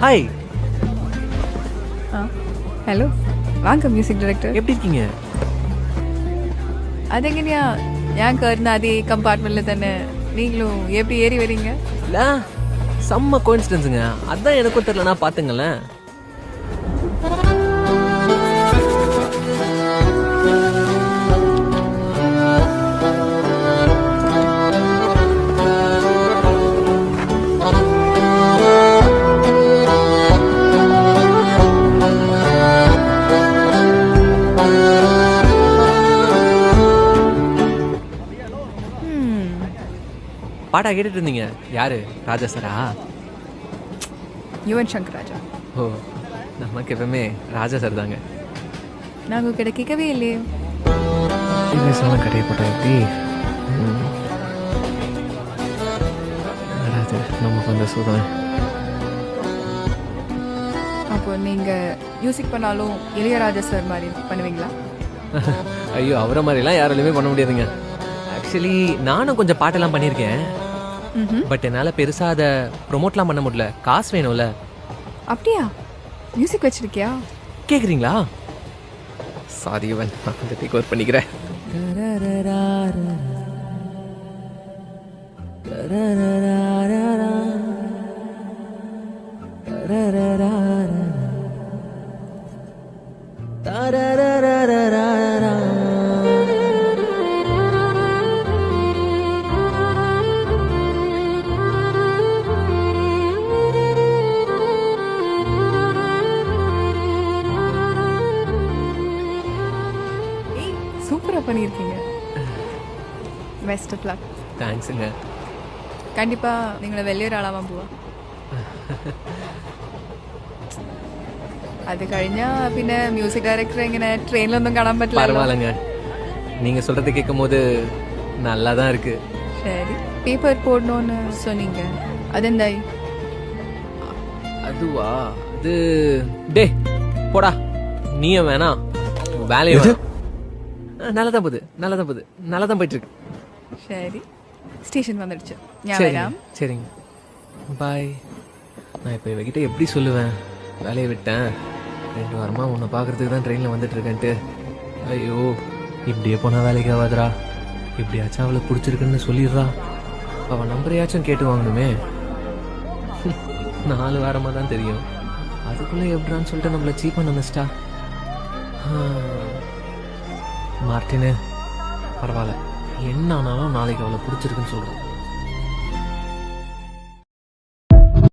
Hi. Hello Vanga music director எப்படி இருக்கீங்க? അതെങ്ങനെയാ ഞാൻ കയറുന്ന അതേ കമ്പാർട്ട്മെന്റിൽ തന്നെ நீங்களும் எப்படி ஏறி வரீங்க? இல்ல செம்ம கோயின்சிடன்ஸுங்க. அதான் எனக்கும் தெரியலனா பாத்துங்களேன். பாட்டா கேட்டுட்டு இருந்தீங்க. யாரு? ராஜா சாரா? யுவன் சங்கர் ராஜா. ஓ, நமக்கு எப்பவுமே ராஜா சார் தாங்க. நாங்கள் உங்ககிட்ட கேட்கவே இல்லையே. பேசலாம் கடையை போட்டா எப்படி? வராது நமக்கு வந்த சூதம். அப்போ நீங்கள் மியூசிக் பண்ணாலும் இளையராஜா சார் மாதிரி பண்ணுவீங்களா? ஐயோ, அவரை மாதிரிலாம் யாராலுமே பண்ண முடியாதுங்க. ஆக்சுவலி நானும் கொஞ்சம் பாட்டெல்லாம் பண்ணியிருக்கேன். பட் என்னால் பெருசாக அதை ப்ரொமோட்லாம் பண்ண முடியல. காசு வேணும்ல. அப்படியா? மியூசிக் வச்சிருக்கியா? கேட்குறீங்களா? சாரி யுவன், நான் கொஞ்சம் டேக் ஓவர் பண்ணிக்கிறேன். சூப்பராக பண்ணியிருக்கீங்க. Best of luck. தேங்க்ஸுங்க. கண்டிப்பாக നിങ്ങളെ വലിയൊരാളാവാൻ പോവാ. അത് കഴിഞ്ഞാൽ പിന്നെ മ്യൂസിക് ഡയറക്ടർ ഇങ്ങനെ ട്രെയിനിലൊന്നും കാണാൻ പറ്റില്ല. பரவாயில்லைங்க, நீங்கள் சொல்கிறத கேட்கும் போது நல்லா தான் இருக்கு. சரி, பேப்பர் போடணும்னு சொன்னீங்க, அது എന്തായി? அதுவா? அது டே போடா, நீயும் வேணாம் வேலையும் நல்லா தான் போகுது. நல்லா தான் போகுது. நல்லா தான் போயிட்டு இருக்கு. சரி, ஸ்டேஷன் வந்துடுச்சு, ഞാൻ சரிங்க വരാം. சரிங்க, பாய். நான் இப்போ இவகிட்ட எப்படி சொல்லுவேன் வேலையை விட்டேன், 2 வாரமா உன்னை பார்க்கறதுக்கு தான் ட்ரெயினில் வந்துட்டு இருக்கேன்ட்டு. ஐயோ, இப்படியே போனால் வேலைக்கு ஆகாதுரா. இப்படியாச்சும் அவளை பிடிச்சிருக்குன்னு சொல்லிடுறா. அவள் நம்பரையாச்சும் கேட்டு வாங்கணுமே. 4 வாரமாக தான் தெரியும். அதுக்குள்ளே எப்படான்னு சொல்லிட்டு நம்மளை சீப் பண்ண நினச்சிட்டா. மார்ட்டினு, பரவாயில்ல, என்ன ஆனாலும் நாளைக்கு அவளை பிடிச்சிருக்குன்னு சொல்கிறேன்.